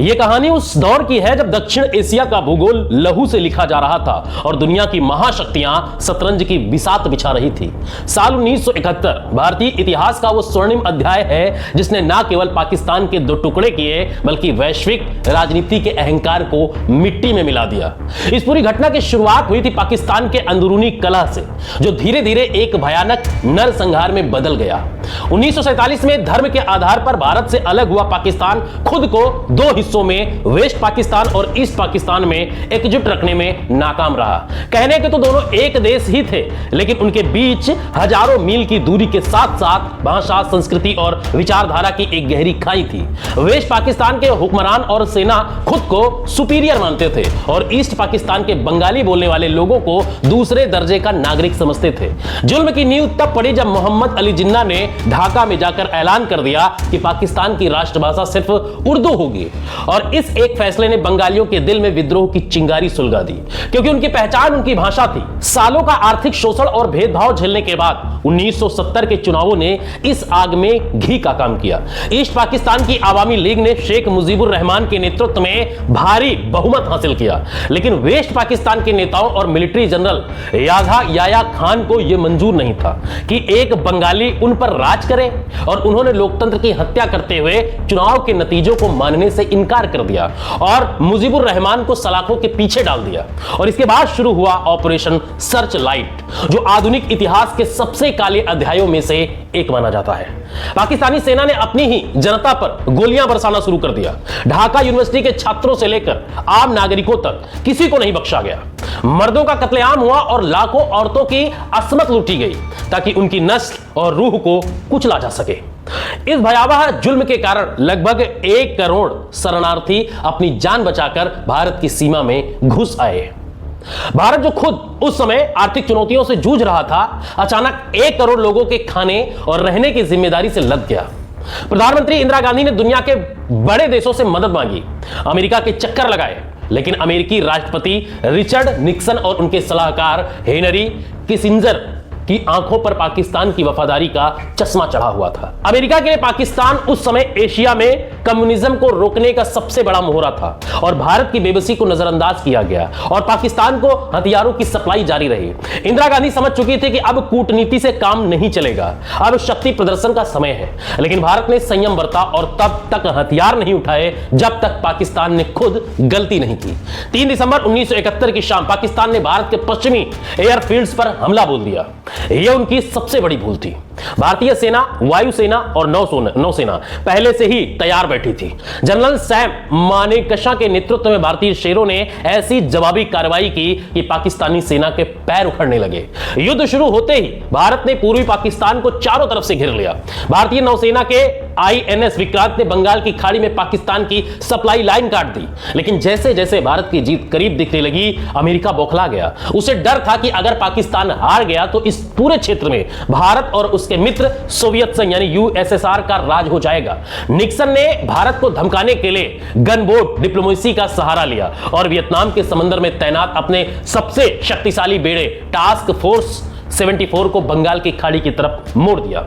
यह कहानी उस दौर की है जब दक्षिण एशिया का भूगोल लहू से लिखा जा रहा था और दुनिया की महाशक्तियां शतरंज की बिसात बिछा रही थी। साल 1971 भारतीय इतिहास का वो स्वर्णिम अध्याय है जिसने न केवल पाकिस्तान के दो टुकड़े किए बल्कि वैश्विक राजनीति के अहंकार को मिट्टी में मिला दिया। इस पूरी घटना की शुरुआत हुई थी पाकिस्तान के अंदरूनी कलह से, जो धीरे धीरे एक भयानक नरसंहार में बदल गया। 1947 में धर्म के आधार पर भारत से अलग हुआ पाकिस्तान खुद को दो हिस्सों में वेस्ट पाकिस्तान और ईस्ट पाकिस्तान में एकजुट रखने में नाकाम रहा। कहने के तो दोनों एक देश ही थे, लेकिन उनके बीच हजारों मील की दूरी के साथ साथ भाषा, संस्कृति और विचारधारा की एक गहरी खाई थी। वेस्ट पाकिस्तान के हुक्मरान और सेना खुद को सुपीरियर मानते थे और ईस्ट पाकिस्तान के बंगाली बोलने वाले लोगों को दूसरे दर्जे का नागरिक समझते थे। जुल्म की नींव तब पड़ी जब मोहम्मद अली जिन्ना ने ढाका में जाकर ऐलान कर दिया कि पाकिस्तान की राष्ट्रभाषा सिर्फ उर्दू होगी, और इस एक फैसले ने बंगालियों के दिल में विद्रोह की चिंगारी सुलगा दी, क्योंकि उनकी पहचान उनकी भाषा थी। सालों का आर्थिक शोषण और भेदभाव झेलने के बाद 1970 के चुनावों ने इस आग में घी का काम किया। ईस्ट पाकिस्तान की आवामी लीग ने शेख मुजीबुर रहमान के नेतृत्व में भारी बहुमत हासिल किया, लेकिन वेस्ट पाकिस्तान के नेताओं और मिलिट्री जनरल याया खान को यह मंजूर नहीं था कि एक बंगाली उन पर राज करे, और उन्होंने लोकतंत्र की हत्या करते हुए चुनाव के नतीजों को मानने से इनकार कर दिया और मुजीबुर रहमान को सलाखों के पीछे डाल दिया। और इसके बाद शुरू हुआ ऑपरेशन सर्च लाइट, जो आधुनिक इतिहास के सबसे काले अध्यायों में से एक माना जाता है। पाकिस्तानी सेना ने अपनी ही जनता पर गोलियां बरसाना शुरू कर दिया। ढाका यूनिवर्सिटी के छात्रों से लेकर आम नागरिकों तक किसी को नहीं बख्शा गया। मर्दों का कत्लेआम हुआ और लाखों औरतों की असमत लूटी गई ताकि उनकी नस्ल और रूह को कुचला जा सके। इस भयावह जुल्म के कारण लगभग 1 करोड़ शरणार्थी अपनी जान बचाकर भारत की सीमा में घुस आए। भारत जो खुद उस समय आर्थिक चुनौतियों से जूझ रहा था, अचानक 1 करोड़ लोगों के खाने और रहने की जिम्मेदारी से लद गया। प्रधानमंत्री इंदिरा गांधी ने दुनिया के बड़े देशों से मदद मांगी, अमेरिका के चक्कर लगाए, लेकिन अमेरिकी राष्ट्रपति रिचर्ड निक्सन और उनके सलाहकार हेनरी किसिंजर की आंखों पर पाकिस्तान की वफादारी का चश्मा चढ़ा हुआ था। अमेरिका के लिए पाकिस्तान उस समय एशिया में कम्युनिज्म को रोकने का सबसे बड़ा मोहरा था और भारत की बेबसी को नजरअंदाज किया गया और पाकिस्तान को हथियारों की सप्लाई जारी रही। इंदिरा गांधी समझ चुकी थी कि अब कूटनीति से काम नहीं चलेगा, अब शक्ति प्रदर्शन का समय है, लेकिन भारत ने संयम बरता और तब तक हथियार नहीं उठाए जब तक पाकिस्तान ने खुद गलती नहीं की। 3 दिसंबर 1971 की शाम पाकिस्तान ने भारत के पश्चिमी एयरफील्ड्स पर हमला बोल दिया। यह उनकी सबसे बड़ी भूल थी। भारतीय सेना, वायुसेना और नौसेना पहले से ही तैयार बैठी थी। जनरल सैम मानेकशा के नेतृत्व में भारतीय शेरों ने ऐसी जवाबी कार्रवाई की कि पाकिस्तानी सेना के पैर उखड़ने लगे। युद्ध शुरू होते ही भारत ने पूर्वी पाकिस्तान को चारों तरफ से घेर लिया। भारतीय नौसेना के INS विक्रांत ने बंगाल की खाड़ी में पाकिस्तान की सप्लाई लाइन काट दी, लेकिन जैसे जैसे भारत की जीत करीब दिखने लगी, अमेरिका बौखला गया। उसे डर था कि अगर पाकिस्तान हार गया तो इस पूरे क्षेत्र में भारत और उसके मित्र सोवियत संघ यानी USSR का राज हो जाएगा। निक्सन ने भारत को धमकाने के लिए गनबोट डिप्लोमेसी का सहारा लिया और वियतनाम के समंदर में तैनात अपने सबसे शक्तिशाली बेड़े टास्क फोर्स 74 को बंगाल की खाड़ी की तरफ मोड़ दिया।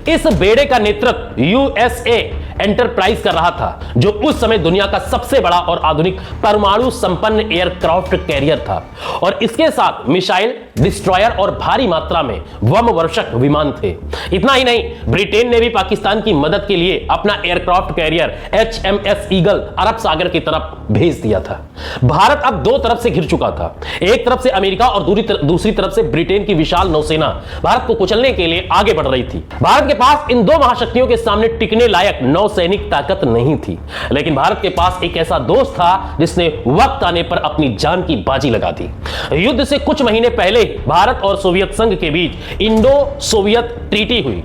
इस बेड़े का नेतृत्व USA एंटरप्राइज कर रहा था, जो उस समय दुनिया का सबसे बड़ा और आधुनिक परमाणु संपन्न एयरक्राफ्ट कैरियर था, और इसके साथ मिसाइल, डिस्ट्रॉयर और भारी मात्रा में बम वर्षक विमान थे। इतना ही नहीं, ब्रिटेन ने भी पाकिस्तान की मदद के लिए अपना एयरक्राफ्ट कैरियर HMS ईगल अरब सागर की तरफ भेज दिया था। भारत अब 2 तरफ से घिर चुका था। एक तरफ से अमेरिका और दूसरी तरफ से ब्रिटेन की विशाल नौसेना भारत को कुचलने के लिए आगे बढ़ रही थी। भारत के पास इन 2 महाशक्तियों के सामने टिकने लायक नौसैनिक ताकत नहीं थी, लेकिन भारत के पास एक ऐसा दोस्त था जिसने वक्त आने पर अपनी जान की बाजी लगा दी। युद्ध से कुछ महीने पहले भारत और सोवियत संघ के बीच इंडो सोवियत ट्रीटी हुई,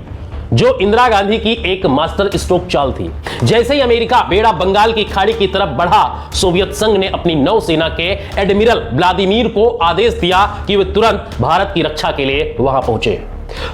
जो इंदिरा गांधी की एक मास्टर स्ट्रोक चाल थी। जैसे ही अमेरिका बेड़ा बंगाल की खाड़ी की तरफ बढ़ा, सोवियत संघ ने अपनी नौसेना के एडमिरल व्लादिमीर को आदेश दिया कि वे तुरंत भारत की रक्षा के लिए वहां पहुंचे।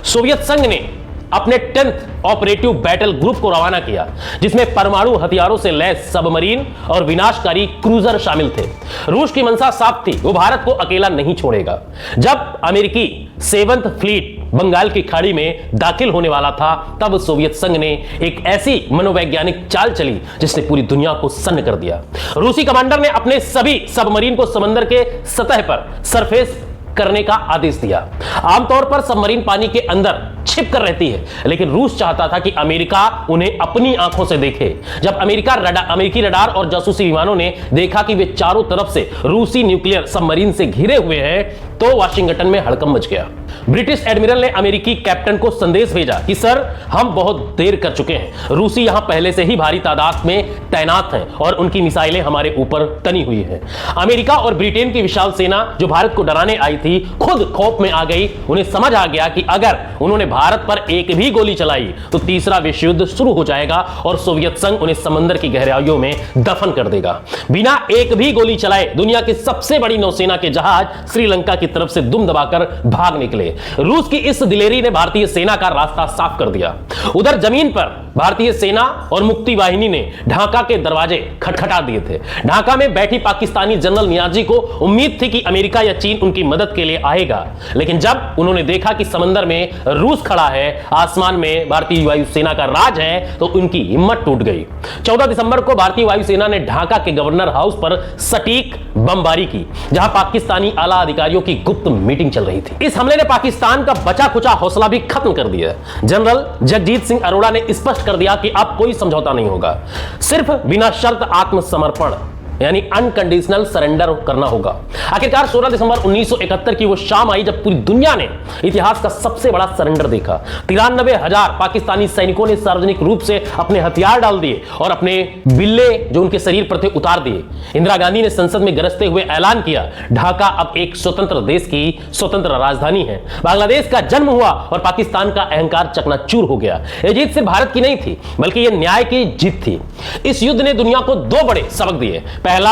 सोवियत संघ ने अपने 10th ऑपरेटिव बैटल ग्रुप को रवाना किया, जिसमें परमाणु हथियारों से लैस सबमरीन और विनाशकारी क्रूजर शामिल थे। रूस की मंशा साफ थी, वो भारत को अकेला नहीं छोड़ेगा। जब अमेरिकी 7th फ्लीट बंगाल की खाड़ी में दाखिल होने वाला था, तब सोवियत संघ ने एक ऐसी मनोवैज्ञानिक चाल चली जिसने पूरी दुनिया को सन्न कर दिया। रूसी कमांडर ने अपने सभी सबमरीन को समंदर के सतह पर सरफेस करने का आदेश दिया। आमतौर पर सबमरीन पानी के अंदर छिप कर रहती है, लेकिन रूस चाहता था कि अमेरिका उन्हें अपनी आंखों से देखे। जब अमेरिकी रडार और जासूसी विमानों ने देखा कि वे चारों तरफ से रूसी न्यूक्लियर सबमरीन से घिरे हुए हैं, तो वाशिंगटन में हड़कंप मच गया। ब्रिटिश एडमिरल ने अमेरिकी कैप्टन को संदेश भेजा कि सर, हम बहुत देर कर चुके हैं। रूसी यहां पहले से ही भारी तादाद में तैनात हैं और उनकी मिसाइलें हमारे ऊपर तनी हुई हैं। अमेरिका और ब्रिटेन की विशाल सेना जो भारत को डराने आई थी, खुद खौफ में आ गई। उन्हें समझ आ गया कि अगर उन्होंने भारत पर एक भी गोली चलाई तो तीसरा विश्व युद्ध शुरू हो जाएगा और सोवियत संघ उन्हें समंदर की गहराइयों में दफन कर देगा। बिना एक भी गोली चलाए दुनिया की सबसे बड़ी नौसेना के जहाज श्रीलंका की तरफ से दुम दबाकर भाग निकले। रूस की इस दिलेरी ने भारतीय सेना का रास्ता साफ कर दिया। उधर जमीन पर भारतीय सेना और मुक्ति वाहिनी ने ढाका के दरवाजे खटखटा दिए थे। ढाका में बैठी पाकिस्तानी जनरल नियाजी को उम्मीद थी कि अमेरिका या चीन उनकी मदद के लिए आएगा, लेकिन जब उन्होंने देखा कि समंदर में रूस खड़ा है, आसमान में भारतीय वायुसेना का राज है, तो उनकी हिम्मत टूट गई। 14 दिसंबर को भारतीय वायुसेना ने ढाका के गवर्नर हाउस पर सटीक बमबारी की, जहां पाकिस्तानी आला अधिकारियों की गुप्त मीटिंग चल रही थी। इस हमले ने पाकिस्तान का बचा खुचा हौसला भी खत्म कर दिया। जनरल जगजीत सिंह अरोड़ा ने स्पष्ट कर दिया कि अब कोई समझौता नहीं होगा, सिर्फ बिना शर्त आत्मसमर्पण यानी अनकंडीशनल सरेंडर करना होगा। आखिरकार 16 दिसंबर 1971 की वो शाम आई जब पूरी दुनिया ने इतिहास का सबसे बड़ा सरेंडर देखा। 93,000 पाकिस्तानी सैनिकों ने सार्वजनिक रूप से अपने हथियार डाल दिए और अपने बिल्ले जो उनके शरीर पर थे उतार दिए। इंदिरा गांधी ने संसद में गरजते हुए ऐलान किया, ढाका अब एक स्वतंत्र देश की स्वतंत्र राजधानी है। बांग्लादेश का जन्म हुआ और पाकिस्तान का अहंकार चकनाचूर हो गया। यह जीत सिर्फ भारत की नहीं थी, बल्कि यह न्याय की जीत थी। इस युद्ध ने दुनिया को दो बड़े सबक दिए। पहला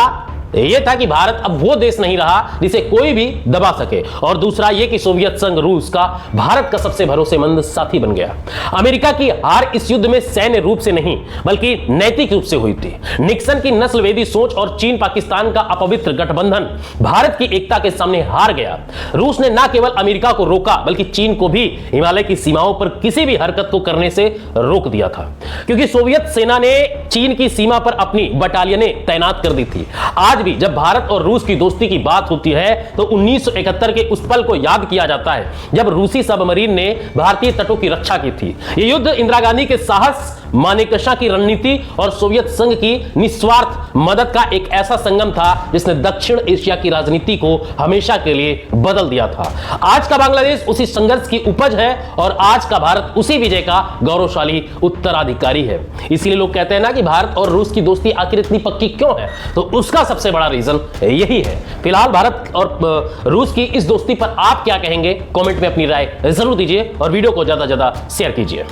यह था कि भारत अब वो देश नहीं रहा जिसे कोई भी दबा सके, और दूसरा यह कि सोवियत संघ रूस का भारत का सबसे भरोसेमंद साथी बन गया। अमेरिका की हार इस युद्ध में सैन्य रूप से नहीं बल्कि नैतिक रूप से हुई थी। निक्सन की नस्लवेदी सोच और चीन पाकिस्तान का अपवित्र गठबंधन भारत की एकता के सामने हार गया। रूस ने न केवल अमेरिका को रोका बल्कि चीन को भी हिमालय की सीमाओं पर किसी भी हरकत को करने से रोक दिया था, क्योंकि सोवियत सेना ने चीन की सीमा पर अपनी बटालियनें तैनात कर दी थी। आज भी जब भारत और रूस की दोस्ती की बात होती है तो 1971 के उस पल को याद किया जाता है जब रूसी सबमरीन ने भारतीय तटों की रक्षा की थी। यह युद्ध इंदिरा गांधी के साहस, मानेकशॉ की रणनीति और सोवियत संघ की निस्वार्थ मदद का एक ऐसा संगम था जिसने दक्षिण एशिया की राजनीति को हमेशा के लिए बदल दिया था। आज का बांग्लादेश उसी संघर्ष की उपज है और आज का भारत उसी विजय का गौरवशाली उत्तराधिकारी है। इसलिए लोग कहते हैं ना कि भारत और रूस की दोस्ती आखिर इतनी पक्की क्यों है, तो उसका सबसे बड़ा रीजन यही है। फिलहाल भारत और रूस की इस दोस्ती पर आप क्या कहेंगे, कमेंट में अपनी राय जरूर दीजिए और वीडियो को ज्यादा से ज्यादा शेयर कीजिए।